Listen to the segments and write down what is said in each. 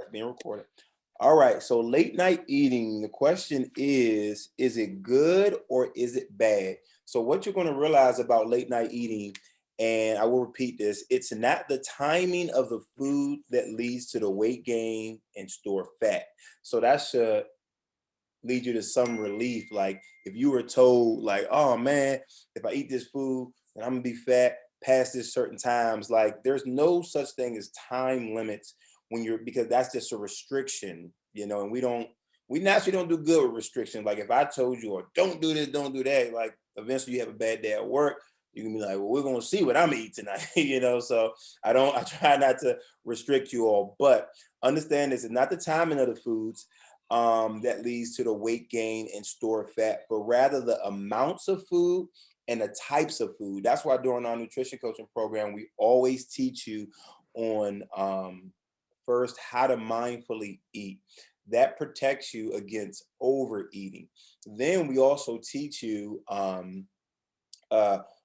It's being recorded. All right. So late night eating, the question is it good or is it bad? So what you're going to realize about late night eating, and I will repeat this, it's not the timing of the food that leads to the weight gain and store fat. So that should lead you to some relief. Like if you were told like, oh man, if I eat this food and I'm gonna be fat past this certain times, like there's no such thing as time limits when you're, because that's just a restriction, and we naturally don't do good with restrictions. Like if I told you, or don't do this, don't do that, like eventually you have a bad day at work, you can be like, well, we're gonna see what I'm eating tonight, So I try not to restrict you all, but understand this is not the timing of the foods that leads to the weight gain and store fat, but rather the amounts of food and the types of food. That's why during our nutrition coaching program, we always teach you on first how to mindfully eat. That protects you against overeating. Then we also teach you uh,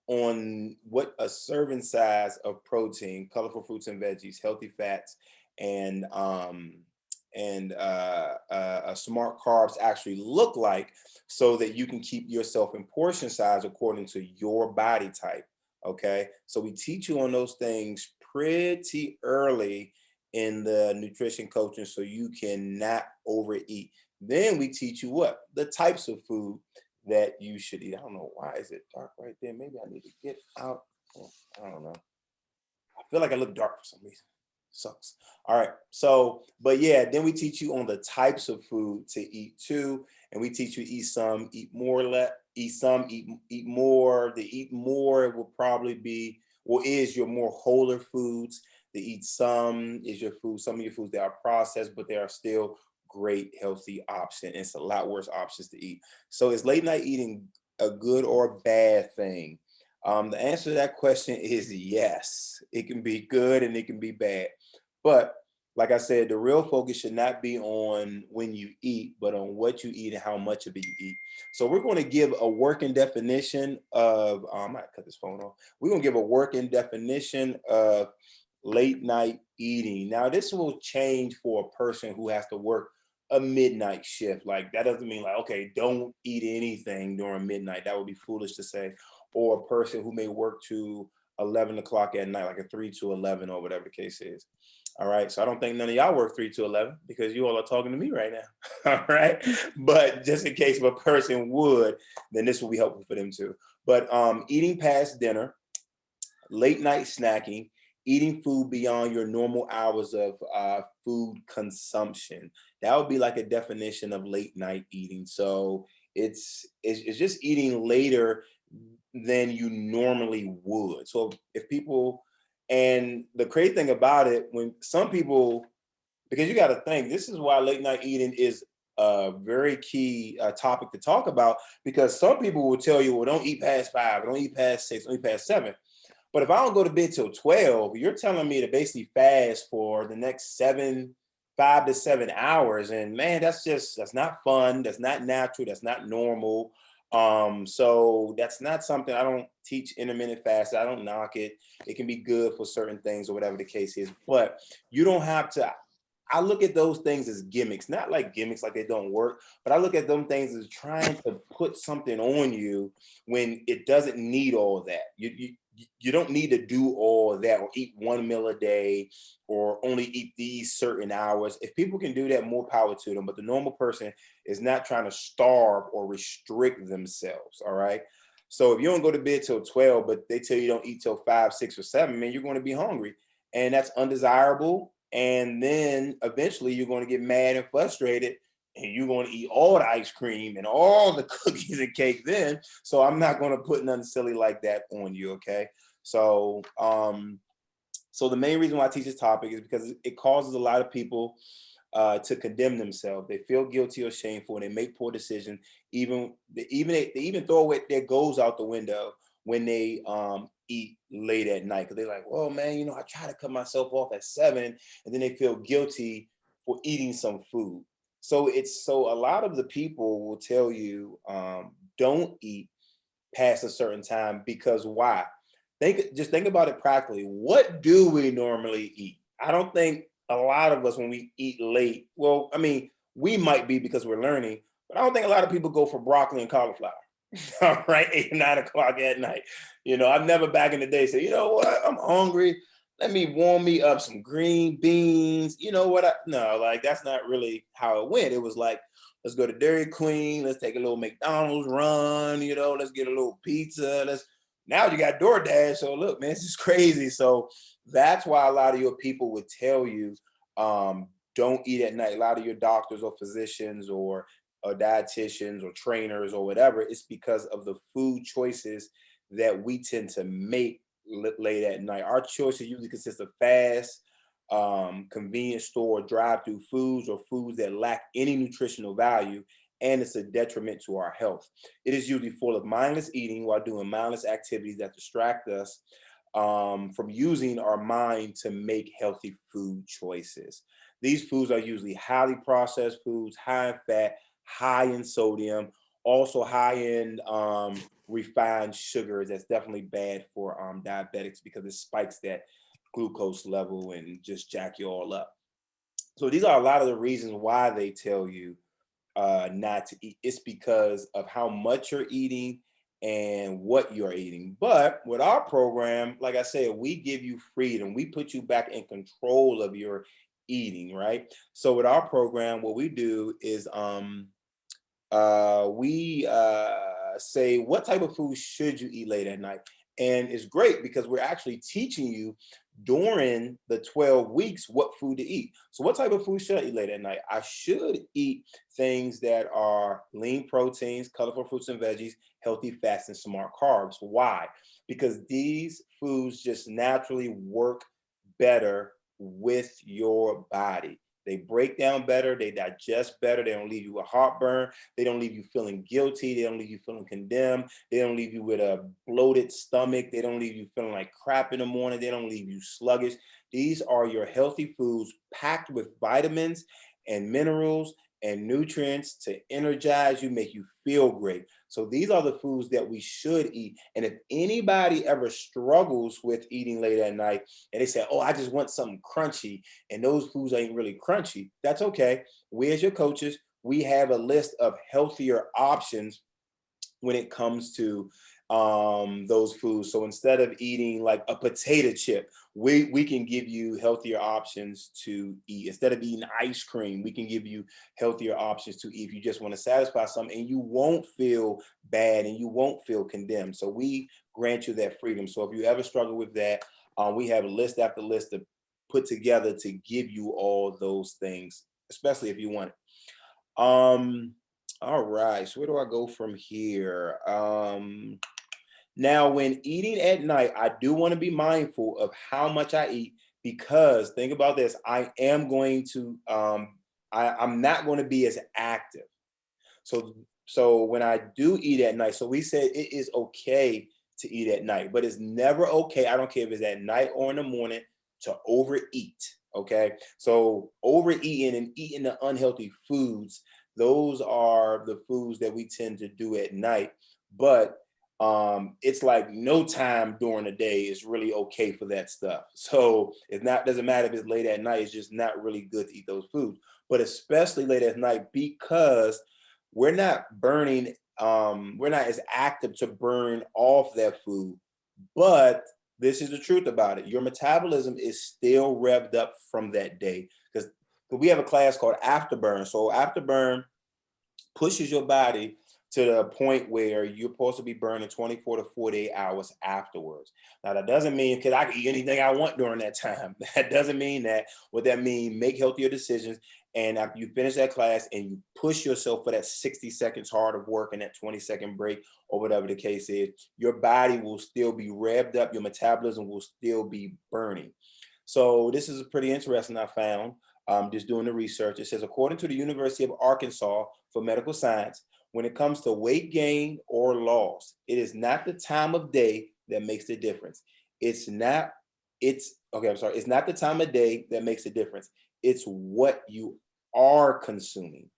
on what a serving size of protein, colorful fruits and veggies, healthy fats, and smart carbs actually look like, so that you can keep yourself in portion size according to your body type. Okay, so we teach you on those things pretty early in the nutrition coaching so you cannot overeat. Then we teach you what the types of food that you should eat. I don't know why is it dark right there. Maybe I need to get out. I don't know. I feel like I look dark for some reason. Sucks. All right. So, but yeah, then we teach you on the types of food to eat too, and we teach you eat some, eat more, eat some, eat more. The eat more will probably be, well, is your more wholer foods. The eat some is your food. Some of your foods that are processed, but they are still great healthy option. It's a lot worse options to eat. So is late night eating a good or bad thing? The answer to that question is yes. It can be good and it can be bad. But like I said, the real focus should not be on when you eat, but on what you eat and how much of it you eat. So we're going to give a working definition of, I might cut this phone off. We're going to give a working definition of late night eating. Now, this will change for a person who has to work a midnight shift. Like that doesn't mean like, okay, don't eat anything during midnight. That would be foolish to say. Or a person who may work to 11 o'clock at night, like a 3 to 11 or whatever the case is. All right. So I don't think none of y'all work 3 to 11 because you all are talking to me right now. All right. But just in case if a person would, then this will be helpful for them too. But eating past dinner, late night snacking, eating food beyond your normal hours of food consumption. That would be like a definition of late night eating. So it's just eating later than you normally would. So if people, and the crazy thing about it, when some people, because you got to think, this is why late night eating is a very key topic to talk about, because some people will tell you, well, don't eat past 5, don't eat past 6, don't eat past 7. But if I don't go to bed till 12, you're telling me to basically fast for the next 5 to 7 hours. And man, that's not fun. That's not natural. That's not normal. So that's not something. I don't teach intermittent fast. I don't knock it. It can be good for certain things or whatever the case is, but you don't have to. I look at those things as gimmicks, not like gimmicks like they don't work, but I look at them things as trying to put something on you when it doesn't need all that. You don't need to do all of that or eat one meal a day or only eat these certain hours. If people can do that, more power to them. But the normal person is not trying to starve or restrict themselves. All right. So if you don't go to bed till 12, but they tell you don't eat till 5, 6, or 7, man, you're going to be hungry. And that's undesirable. And then eventually you're going to get mad and frustrated and you're going to eat all the ice cream and all the cookies and cake then. So I'm not going to put nothing silly like that on you. Okay. So, so the main reason why I teach this topic is because it causes a lot of people to condemn themselves. They feel guilty or shameful and they make poor decisions. They even throw away their goals out the window when they eat late at night, because they're like, well, man, I try to cut myself off at 7, and then they feel guilty for eating some food. So a lot of the people will tell you don't eat past a certain time, because why? Just think about it practically. What do we normally eat? I don't think a lot of us, when we eat late, well, I mean, we might be because we're learning, but I don't think a lot of people go for broccoli and cauliflower. All right, 8 or 9 o'clock at night. I've never back in the day said, you know what, I'm hungry. Let me warm me up some green beans. You know what? No, like that's not really how it went. It was like, let's go to Dairy Queen. Let's take a little McDonald's run. Let's get a little pizza. Now you got DoorDash. So look, man, this is crazy. So that's why a lot of your people would tell you, don't eat at night. A lot of your doctors or physicians or dietitians or trainers or whatever, it's because of the food choices that we tend to make late at night. Our choices usually consist of fast, convenience store, drive-through foods, or foods that lack any nutritional value, and it's a detriment to our health. It is usually full of mindless eating while doing mindless activities that distract us from using our mind to make healthy food choices. These foods are usually highly processed foods, high in fat, high in sodium, also high in refined sugars. That's definitely bad for diabetics because it spikes that glucose level and just jack you all up. So these are a lot of the reasons why they tell you not to eat. It's because of how much you're eating and what you're eating. But with our program, like I said, we give you freedom. We put you back in control of your eating, right? So with our program, what we do is we say, what type of food should you eat late at night? And it's great because we're actually teaching you during the 12 weeks what food to eat. So what type of food should I eat late at night? I should eat things that are lean proteins, colorful fruits and veggies, healthy fats, and smart carbs. Why? Because these foods just naturally work better with your body. They break down better, they digest better, they don't leave you with heartburn, they don't leave you feeling guilty, they don't leave you feeling condemned, they don't leave you with a bloated stomach, they don't leave you feeling like crap in the morning, they don't leave you sluggish. These are your healthy foods packed with vitamins and minerals and nutrients to energize you, make you feel great. So these are the foods that we should eat. And if anybody ever struggles with eating late at night and they say, oh, I just want something crunchy, and those foods ain't really crunchy, that's okay. We as your coaches, we have a list of healthier options when it comes to those foods. So instead of eating like a potato chip, we can give you healthier options to eat. Instead of eating ice cream, we can give you healthier options to eat if you just want to satisfy something, and you won't feel bad and you won't feel condemned. So we grant you that freedom. So if you ever struggle with that, we have a list after list to put together to give you all those things, especially if you want it. All right, so where do I go from here? Now, when eating at night, I do want to be mindful of how much I eat, because think about this, I am going to, I'm not going to be as active. So when I do eat at night, so we said it is okay to eat at night, but it's never okay. I don't care if it's at night or in the morning, to overeat. Okay, so overeating and eating the unhealthy foods, those are the foods that we tend to do at night. But it's like no time during the day is really okay for that stuff. So it's not, doesn't matter if it's late at night, it's just not really good to eat those foods. But especially late at night, because we're not burning, we're not as active to burn off that food. But this is the truth about it. Your metabolism is still revved up from that day, because we have a class called afterburn. So afterburn pushes your body to the point where you're supposed to be burning 24 to 48 hours afterwards. Now, that doesn't mean because I can eat anything I want during that time. That doesn't mean that. What that means, make healthier decisions. And after you finish that class and you push yourself for that 60 seconds hard of work and that 20-second break, or whatever the case is, your body will still be revved up. Your metabolism will still be burning. So this is pretty interesting, I found, just doing the research. It says, according to the University of Arkansas for Medical Science, when it comes to weight gain or loss, it is not the time of day that makes the difference. It's not the time of day that makes the difference. It's what you are consuming.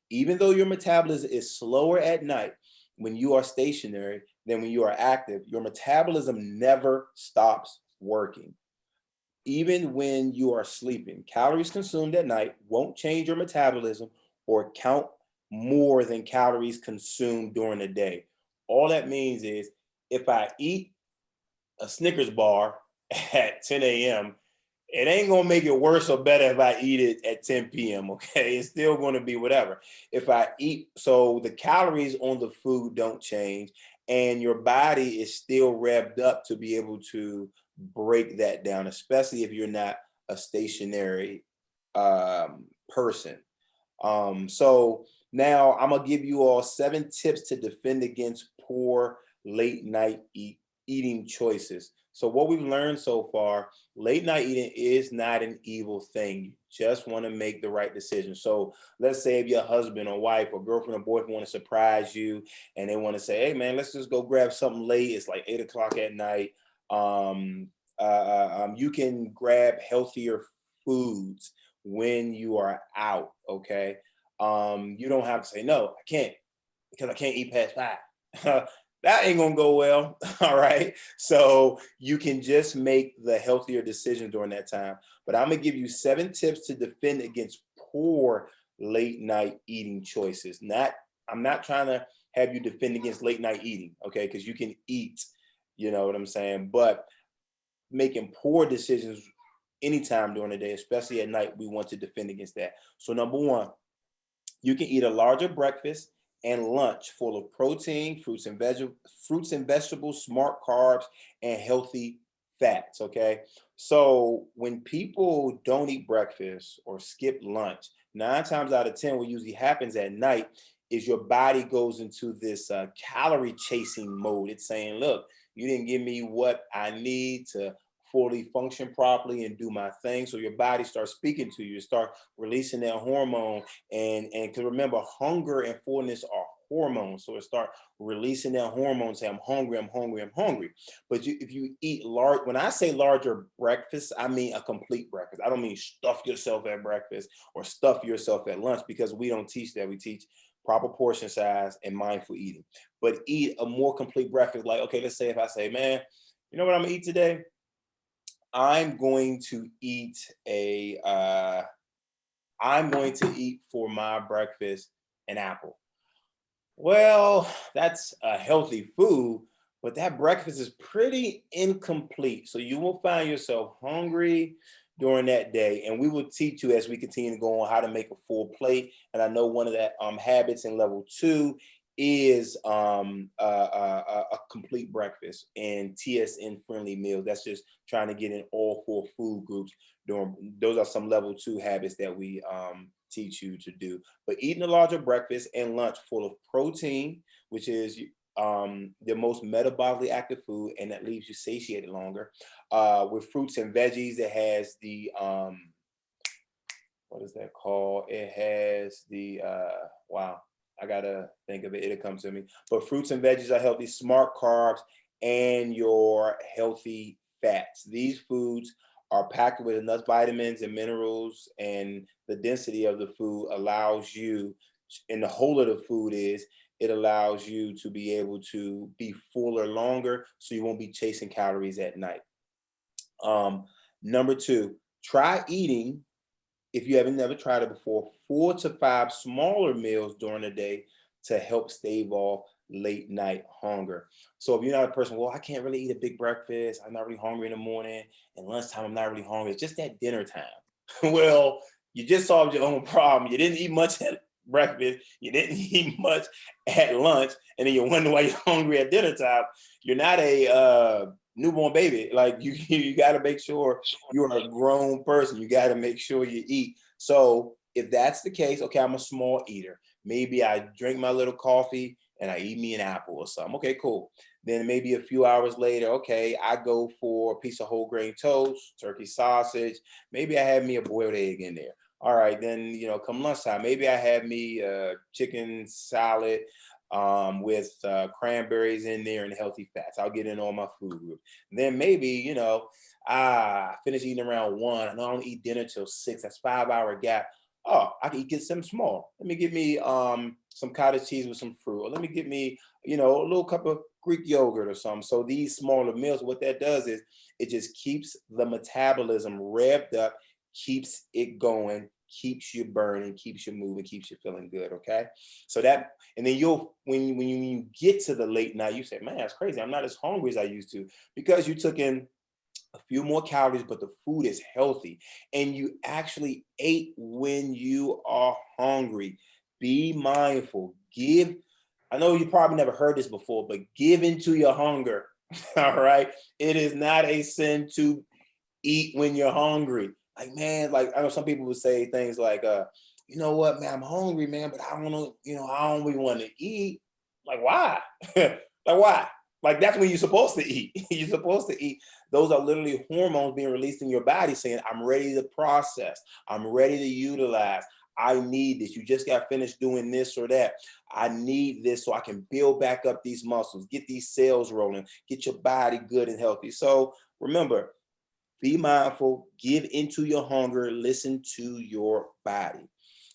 Even though your metabolism is slower at night when you are stationary than when you are active, your metabolism never stops working. Even when you are sleeping, calories consumed at night won't change your metabolism or count more than calories consumed during the day. All that means is if I eat a Snickers bar at 10 a.m., it ain't gonna make it worse or better if I eat it at 10 p.m. Okay, it's still gonna be whatever. If I eat, so the calories on the food don't change, and your body is still revved up to be able to break that down, especially if you're not a stationary person. So now I'm gonna give you all 7 tips to defend against poor late night eating choices. So what we've learned so far, late night eating is not an evil thing. You just want to make the right decision. So let's say if your husband or wife or girlfriend or boyfriend want to surprise you and they want to say, hey man, let's just go grab something late. It's like 8 o'clock at night. You can grab healthier foods when you are out, okay? You don't have to say, no, I can't because I can't eat past 5. That ain't gonna go well, all right? So you can just make the healthier decision during that time. But I'm gonna give you 7 tips to defend against poor late night eating choices. I'm not trying to have you defend against late night eating, okay? Because you can eat, you know what I'm saying? But making poor decisions anytime during the day, especially at night, we want to defend against that. So number one, you can eat a larger breakfast and lunch full of protein, fruits and vegetables, smart carbs, and healthy fats. Okay. So when people don't eat breakfast or skip lunch, 9 times out of 10, what usually happens at night is your body goes into this calorie chasing mode. It's saying, look, you didn't give me what I need to fully function properly and do my thing. So your body starts speaking to you, start releasing that hormone. And because remember, hunger and fullness are hormones. So it start releasing that hormone, say, I'm hungry, I'm hungry, I'm hungry. But if you eat large, when I say larger breakfast, I mean a complete breakfast. I don't mean stuff yourself at breakfast or stuff yourself at lunch, because we don't teach that. We teach proper portion size and mindful eating. But eat a more complete breakfast. Like, okay, let's say if I say, man, you know what I'm gonna eat today? I'm going to eat for my breakfast an apple. Well, that's a healthy food, but that breakfast is pretty incomplete. So you will find yourself hungry during that day. And we will teach you as we continue to go on how to make a full plate. And I know one of that habits in level 2 is a complete breakfast and TSN friendly meals. That's just trying to get in all 4 food groups. Those are some level 2 habits that we teach you to do. But eating a larger breakfast and lunch full of protein, which is the most metabolically active food, and that leaves you satiated longer. With fruits and veggies, it has the what is that called? It has the wow. I gotta think of it. It'll come to me. But fruits and veggies are healthy, smart carbs, and your healthy fats. These foods are packed with enough vitamins and minerals, and the density of the food allows you, and the whole of the food is, it allows you to be able to be fuller longer, so you won't be chasing calories at night. Number 2, try eating, if you haven't never tried it before, 4 to 5 smaller meals during the day to help stave off late night hunger. So if you're not a person, well, I can't really eat a big breakfast, I'm not really hungry in the morning, and lunchtime I'm not really hungry, it's just that dinner time. Well, you just solved your own problem. You didn't eat much at breakfast, you didn't eat much at lunch, and then you wonder why you're hungry at dinner time. You're not a newborn baby. Like you got to make sure you're a grown person. You got to make sure you eat. So if that's the case, okay, I'm a small eater. Maybe I drink my little coffee and I eat me an apple or something. Okay, cool. Then maybe a few hours later, okay, I go for a piece of whole grain toast, turkey sausage. Maybe I have me a boiled egg in there. All right, then, come lunchtime, maybe I have me a chicken salad with cranberries in there and healthy fats. I'll get in all my food groups. Then maybe, I finish eating around 1. I don't eat dinner till 6. That's 5-hour gap. Oh, I can get something small. Let me get me some cottage cheese with some fruit. Or let me get me, a little cup of Greek yogurt or something. So these smaller meals, what that does is It just keeps the metabolism revved up, keeps it going, keeps you burning, keeps you moving, keeps you feeling good. Okay. So that, and then you'll, when you get to the late night, you say, man, that's crazy. I'm not as hungry as I used to, because you took in a few more calories, but the food is healthy. And you actually ate when you are hungry. Be mindful. Give, I know you probably never heard this before, but give into your hunger. All right. It is not a sin to eat when you're hungry. Like, man, like I know some people would say things like, you know what, man, I'm hungry, man, but I don't know, I don't really want to eat. Like, why? Like, why? Like, that's when you're supposed to eat. You're supposed to eat. Those are literally hormones being released in your body saying, I'm ready to process. I'm ready to utilize. I need this. You just got finished doing this or that. I need this so I can build back up these muscles, get these cells rolling, get your body good and healthy. So remember, be mindful, give into your hunger, listen to your body.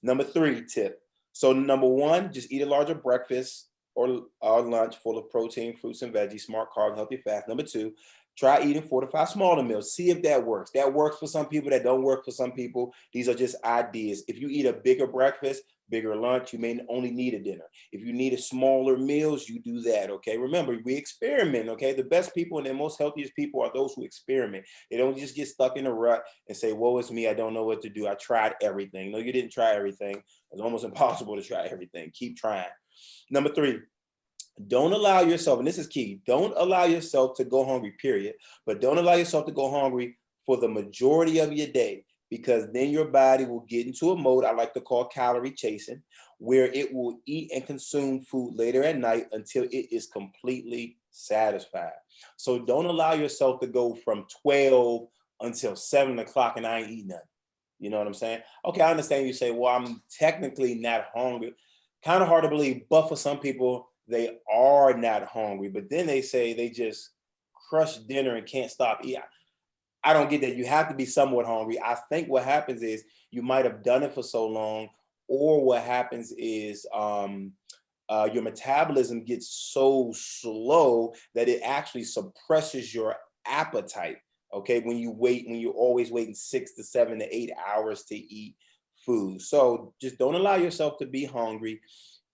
Number 3 tip. So number 1, just eat a larger breakfast or lunch full of protein, fruits and veggies, smart carbs, healthy fats. Number 2, try eating 4 to 5 smaller meals. See if that works. That works for some people, that don't work for some people. These are just ideas. If you eat a bigger breakfast, bigger lunch, you may only need a dinner. If you need a smaller meals, you do that, okay? Remember, we experiment, okay? The best people and the most healthiest people are those who experiment. They don't just get stuck in a rut and say, woe is me, I don't know what to do. I tried everything. No, you didn't try everything. It's almost impossible to try everything. Keep trying. Number 3, don't allow yourself, and this is key, don't allow yourself to go hungry, period. But don't allow yourself to go hungry for the majority of your day, because then your body will get into a mode I like to call calorie chasing, where it will eat and consume food later at night until it is completely satisfied. So don't allow yourself to go from 12 until 7 o'clock and I ain't eating nothing. You know what I'm saying? Okay, I understand you say, well, I'm technically not hungry. Kind of hard to believe, but for some people, they are not hungry. But then they say they just crush dinner and can't stop eating. I don't get that. You have to be somewhat hungry. I think what happens is you might have done it for so long, or what happens is your metabolism gets so slow that it actually suppresses your appetite. Okay, when you're always waiting 6 to 7 to 8 hours to eat food. So just don't allow yourself to be hungry.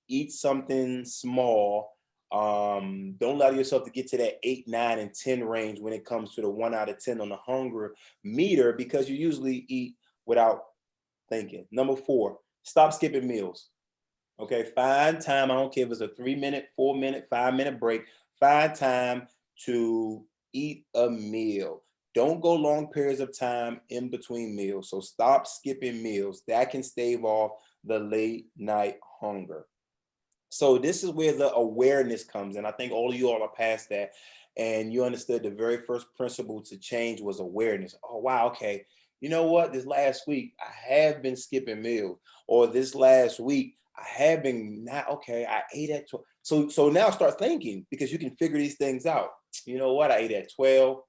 Eat something small. Don't allow yourself to get to that 8, 9, and 10 range when it comes to the 1 out of 10 on the hunger meter, because you usually eat without thinking. Number 4, stop skipping meals. Okay, find time. I don't care if it's a 3-minute, 4-minute, 5-minute break. Find time to eat a meal. Don't go long periods of time in between meals. So stop skipping meals. That can stave off the late night hunger. So this is where the awareness comes in. I think all of you all are past that, and you understood the very first principle to change was awareness. Oh, wow, okay. You know what? This last week, I have been skipping meals, or this last week, I have been not, okay, I ate at 12. So now start thinking, because you can figure these things out. You know what? I ate at 12.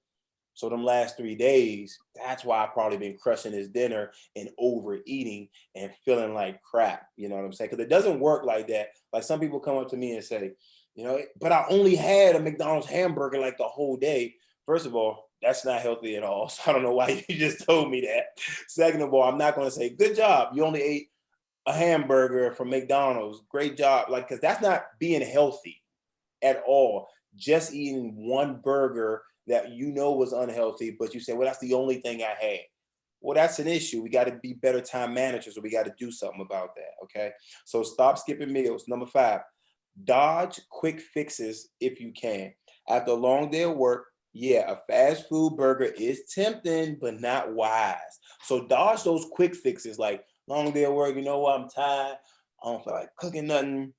So them last 3 days, that's why I probably been crushing this dinner and overeating and feeling like crap. You know what I'm saying? Because it doesn't work like that. Like some people come up to me and say, but I only had a McDonald's hamburger like the whole day. First of all, that's not healthy at all. So I don't know why you just told me that. Second of all, I'm not going to say, good job, you only ate a hamburger from McDonald's. Great job. Like, because that's not being healthy at all. Just eating one burger that was unhealthy, but you say, well, that's the only thing I had. Well, that's an issue. We got to be better time managers, or we got to do something about that, okay? So stop skipping meals. Number 5, dodge quick fixes if you can. After a long day of work, yeah, a fast food burger is tempting, but not wise. So dodge those quick fixes, like long day of work, you know what, I'm tired, I don't feel like cooking nothing.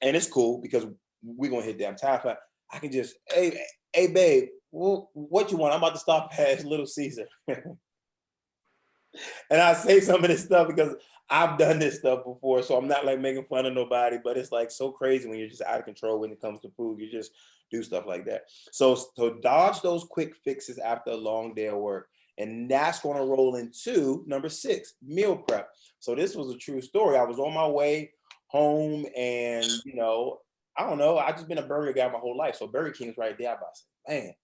And it's cool because we're going to hit that. I'm tired, but I can just, hey babe, what you want? I'm about to stop past Little Caesar. And I say some of this stuff because I've done this stuff before. So I'm not like making fun of nobody, but it's like so crazy when you're just out of control when it comes to food. You just do stuff like that. So dodge those quick fixes after a long day of work. And that's going to roll into number 6, meal prep. So this was a true story. I was on my way home and, I don't know. I just been a burger guy my whole life. So Burger King's right there. I was like, man,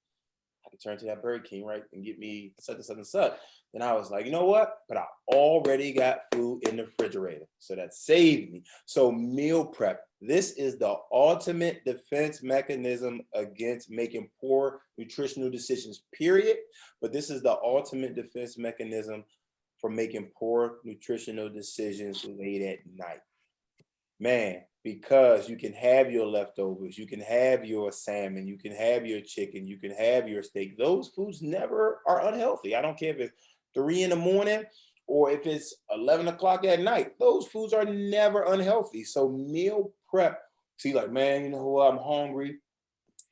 I can turn to that Burger King, right, and get me such and such and such. Then I was like, you know what? But I already got food in the refrigerator. So that saved me. So meal prep. This is the ultimate defense mechanism against making poor nutritional decisions, period. But this is the ultimate defense mechanism for making poor nutritional decisions late at night. Man, because you can have your leftovers, you can have your salmon, you can have your chicken, you can have your steak. Those foods never are unhealthy. I don't care if it's 3 in the morning or if it's 11 o'clock at night. Those foods are never unhealthy. So meal prep. See, like, man, you know what? I'm hungry.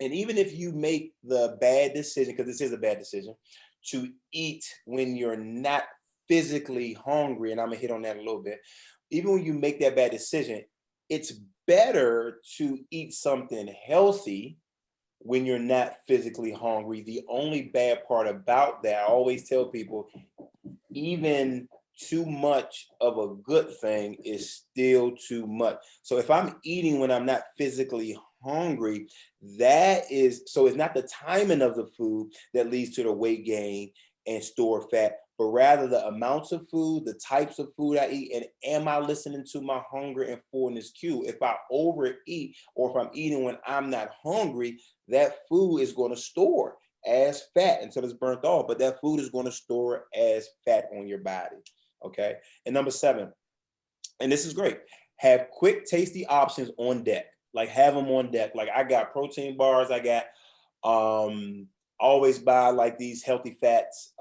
And even if you make the bad decision, because this is a bad decision, to eat when you're not physically hungry, and I'm gonna hit on that a little bit. Even when you make that bad decision, it's better to eat something healthy when you're not physically hungry. The only bad part about that, I always tell people, even too much of a good thing is still too much. So if I'm eating when I'm not physically hungry, that is, so it's not the timing of the food that leads to the weight gain and store fat, but rather the amounts of food, the types of food I eat, and am I listening to my hunger and fullness cue? If I overeat or if I'm eating when I'm not hungry, that food is going to store as fat until it's burnt off, but that food is going to store as fat on your body. Okay. And number 7, and this is great, have quick, tasty options on deck. Like, have them on deck. Like, I got protein bars. I got always buy like these healthy fats,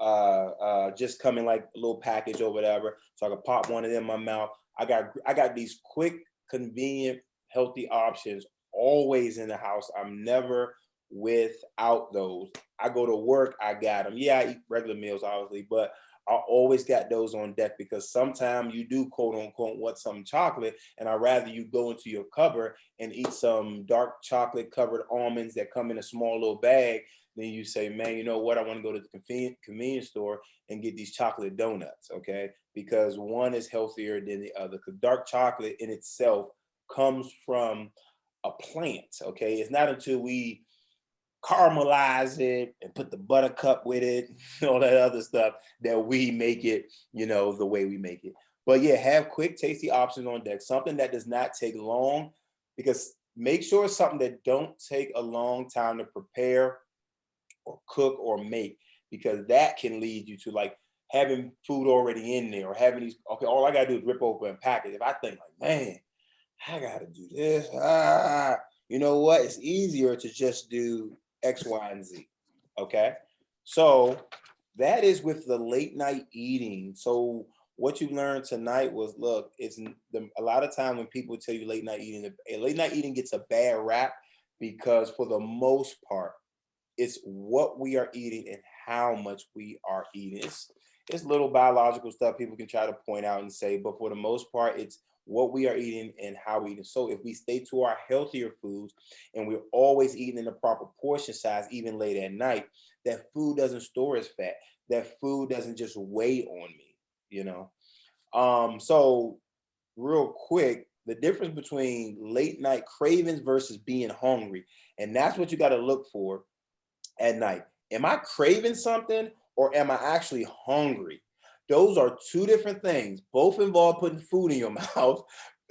just come in like a little package or whatever, so I can pop one of them in my mouth. I got these quick, convenient, healthy options always in the house. I'm never without those. I go to work, I got them. Yeah, I eat regular meals, obviously, but I always got those on deck, because sometimes you do, quote unquote, want some chocolate, and I'd rather you go into your cupboard and eat some dark chocolate covered almonds that come in a small little bag. Then you say, man, you know what? I want to go to the convenience store and get these chocolate donuts, okay? Because one is healthier than the other. Because dark chocolate in itself comes from a plant, okay? It's not until we caramelize it and put the buttercup with it, all that other stuff, that we make it, the way we make it. But yeah, have quick, tasty options on deck. Something that does not take long, because make sure it's something that don't take a long time to prepare or cook or make, because that can lead you to like having food already in there, or having these, okay, all I gotta do is rip open and pack it. If I think like, man, I gotta do this, you know what? It's easier to just do X, Y, and Z. Okay. So that is with the late night eating. So what you learned tonight was, look, a lot of time when people tell you late night eating gets a bad rap, because for the most part, it's what we are eating and how much we are eating. It's little biological stuff people can try to point out and say, but for the most part, it's what we are eating and how we eat. So if we stay to our healthier foods and we're always eating in the proper portion size, even late at night, that food doesn't store as fat. That food doesn't just weigh on me. So real quick, the difference between late night cravings versus being hungry, and that's what you got to look for at night. Am I craving something, or am I actually hungry? Those are two different things. Both involve putting food in your mouth.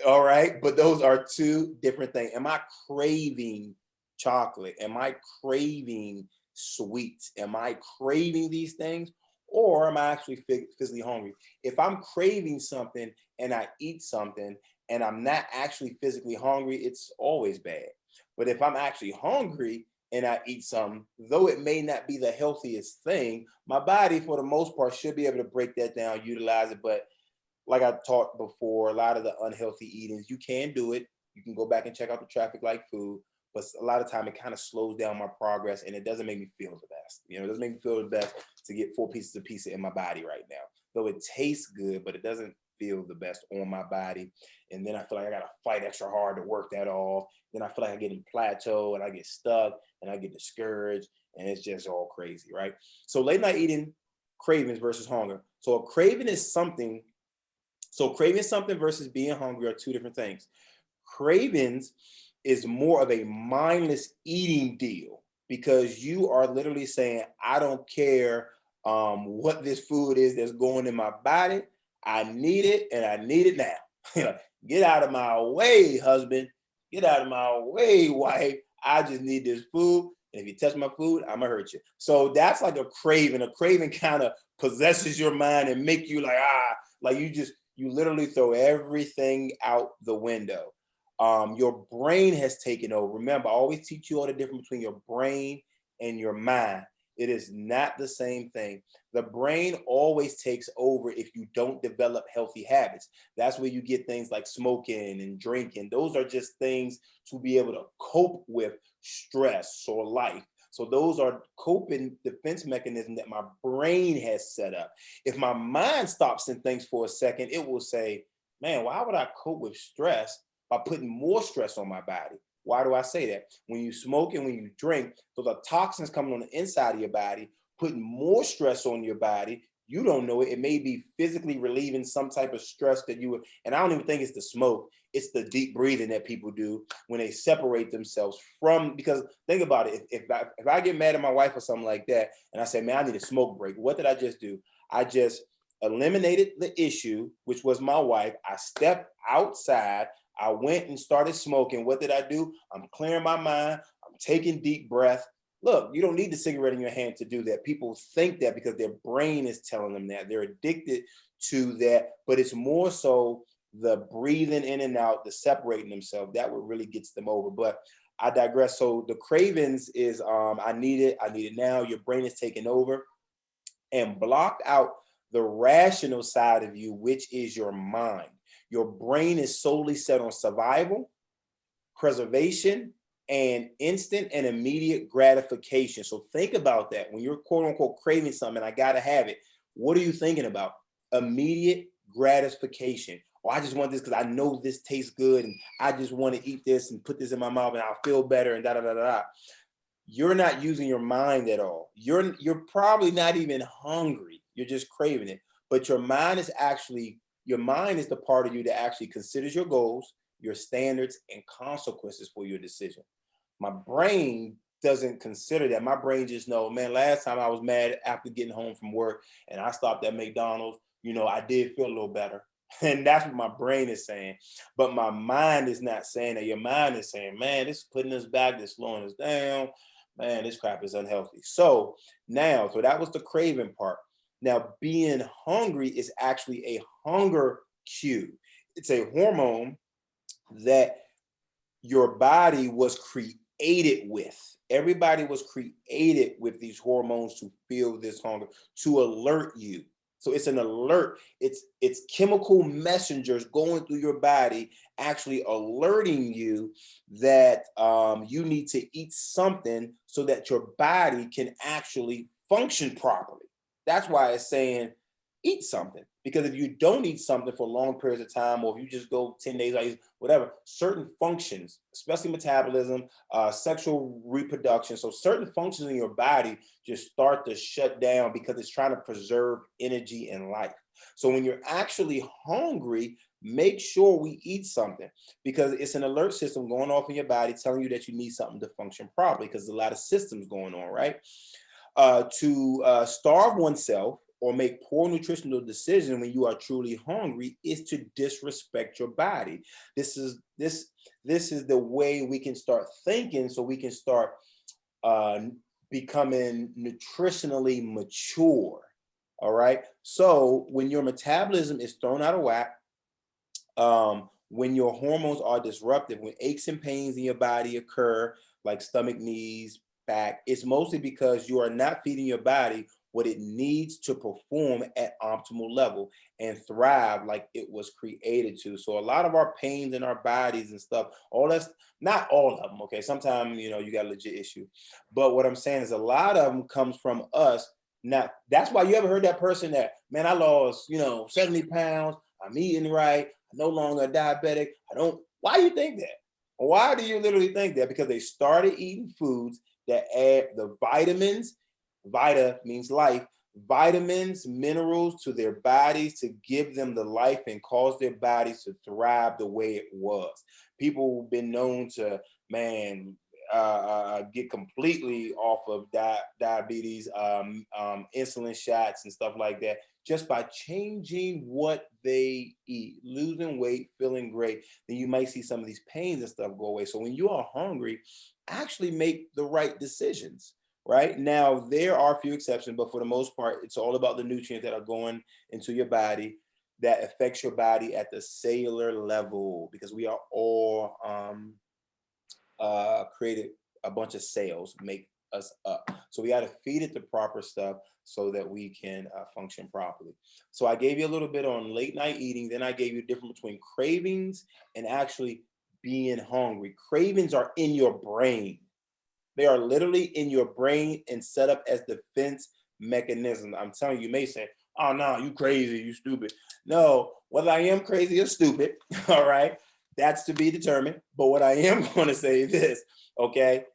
All right. But those are two different things. Am I craving chocolate? Am I craving sweets? Am I craving these things? Or am I actually physically hungry? If I'm craving something and I eat something and I'm not actually physically hungry, it's always bad. But if I'm actually hungry and I eat something, though it may not be the healthiest thing, my body, for the most part, should be able to break that down, utilize it. But like I talked before, a lot of the unhealthy eatings, you can do it. You can go back and check out the traffic like food, but a lot of time it kind of slows down my progress, and it doesn't make me feel the best. It doesn't make me feel the best to get 4 pieces of pizza in my body right now. Though it tastes good, but it doesn't feel the best on my body. And then I feel like I gotta fight extra hard to work that off. Then I feel like I get in plateau and I get stuck and I get discouraged, and it's just all crazy, right? So late night eating, cravings versus hunger. So craving something versus being hungry are two different things. Cravings is more of a mindless eating deal. because you are literally saying, I don't care what this food is that's going in my body. I need it, and I need it now. Get out of my way, husband. Get out of my way, wife. I just need this food. And if you touch my food, I'm gonna hurt you. So that's like a craving. A craving kind of possesses your mind and make you like, like you literally throw everything out the window. Your brain has taken over. Remember, I always teach you all the difference between your brain and your mind. It is not the same thing. The brain always takes over if you don't develop healthy habits. That's where you get things like smoking and drinking. Those are just things to be able to cope with stress or life. So those are coping defense mechanisms that my brain has set up. If my mind stops and thinks for a second, it will say, man, why would I cope with stress by putting more stress on my body? Why do I say that? When you smoke and when you drink, those are toxins coming on the inside of your body, putting more stress on your body. You don't know it. It may be physically relieving some type of stress that you would, and I don't even think it's the smoke. It's the deep breathing that people do when they separate themselves from, because think about it. If I get mad at my wife or something like that, and I say, man, I need a smoke break. What did I just do? I just eliminated the issue, which was my wife. I stepped outside. I went and started smoking. What did I do? I'm clearing my mind. I'm taking deep breath. Look, you don't need the cigarette in your hand to do that. People think that because their brain is telling them that. They're addicted to that, but it's more so the breathing in and out, the separating themselves. That what really gets them over. But I digress. So the cravings is I need it now. Your brain is taking over and blocked out the rational side of you, which is your mind. Your brain is solely set on survival, preservation, and instant and immediate gratification. So think about that. When you're quote unquote craving something, I gotta have it. What are you thinking about? Immediate gratification. Oh, I just want this because I know this tastes good, and I just want to eat this and put this in my mouth, and I'll feel better, and da da da da. You're not using your mind at all. You're probably not even hungry. You're just craving it. But your mind is the part of you that actually considers your goals, your standards, and consequences for your decision. My brain doesn't consider that. My brain just knows, man, last time I was mad after getting home from work and I stopped at McDonald's, I did feel a little better. And that's what my brain is saying. But my mind is not saying that. Your mind is saying, man, this is putting us back, this is slowing us down. Man, this crap is unhealthy. So that was the craving part. Now, being hungry is actually a hunger cue. It's a hormone that your body was created with. Everybody was created with these hormones to feel this hunger, to alert you. So it's an alert. It's chemical messengers going through your body, actually alerting you that you need to eat something so that your body can actually function properly. That's why it's saying eat something. Because if you don't eat something for long periods of time, or if you just go 10 days, whatever, certain functions, especially metabolism, sexual reproduction, so certain functions in your body just start to shut down because it's trying to preserve energy and life. So when you're actually hungry, make sure we eat something, because it's an alert system going off in your body telling you that you need something to function properly, because there's a lot of systems going on, right? To starve oneself or make poor nutritional decisions when you are truly hungry is to disrespect your body. This is the way we can start thinking, so we can start becoming nutritionally mature. All right. So when your metabolism is thrown out of whack, when your hormones are disrupted, when aches and pains in your body occur, like stomach, knees, back, it's mostly because you are not feeding your body what it needs to perform at optimal level and thrive like it was created to. So a lot of our pains in our bodies and stuff, all that's not all of them. Okay. Sometimes, you got a legit issue, but what I'm saying is a lot of them comes from us. Now, that's why you ever heard that person that, man, I lost, 70 pounds. I'm eating right. I'm no longer diabetic. Why do you think that? Why do you literally think that? Because they started eating foods that add the vitamins. Vita means life, vitamins, minerals to their bodies to give them the life and cause their bodies to thrive the way it was. People have been known to, man, get completely off of diabetes, insulin shots and stuff like that, just by changing what they eat, losing weight, feeling great. Then you might see some of these pains and stuff go away. So when you are hungry, actually make the right decisions. Right now, there are a few exceptions, but for the most part, it's all about the nutrients that are going into your body that affects your body at the cellular level, because we are all created a bunch of cells make us up. So we got to feed it the proper stuff so that we can function properly. So I gave you a little bit on late night eating. Then I gave you a difference between cravings and actually being hungry. Cravings are in your brain. They are literally in your brain and set up as defense mechanism. I'm telling you, you may say, oh no, you crazy, you stupid. No, whether I am crazy or stupid, all right, that's to be determined. But what I am going to say is this, okay?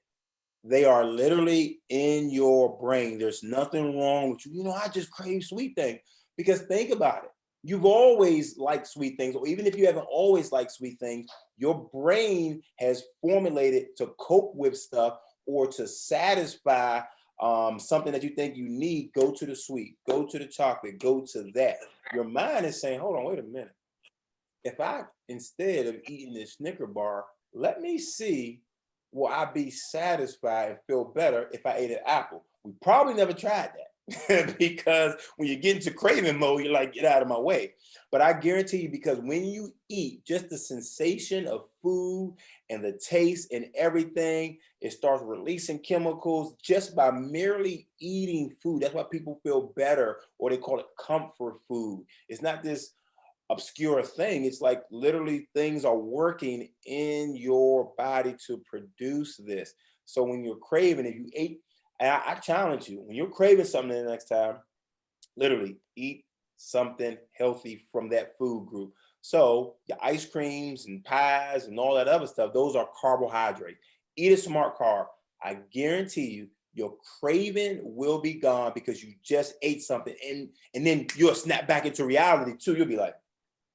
They are literally in your brain. There's nothing wrong with you. You know, I just crave sweet things. Because think about it. You've always liked sweet things, or even if you haven't always liked sweet things, your brain has formulated to cope with stuff or to satisfy something that you think you need. Go to the sweet, go to the chocolate, go to that. Your mind is saying, hold on, wait a minute. If I, instead of eating this Snicker bar, let me see, will I be satisfied and feel better if I ate an apple? We probably never tried that because when you get into craving mode, you're like, get out of my way. But I guarantee you, because when you eat, just the sensation of food and the taste and everything, it starts releasing chemicals just by merely eating food. That's why people feel better, or they call it comfort food. It's not this obscure thing. It's like literally things are working in your body to produce this. So when you're craving, if you ate, and I challenge you, when you're craving something the next time, literally eat something healthy from that food group. So your ice creams and pies and all that other stuff, those are carbohydrates. Eat a smart carb. I guarantee you, your craving will be gone because you just ate something, and then you'll snap back into reality too. You'll be like,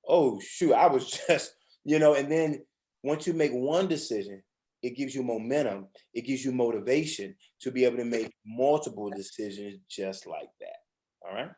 oh shoot, I was just, and then once you make one decision, it gives you momentum, it gives you motivation to be able to make multiple decisions just like that. All right.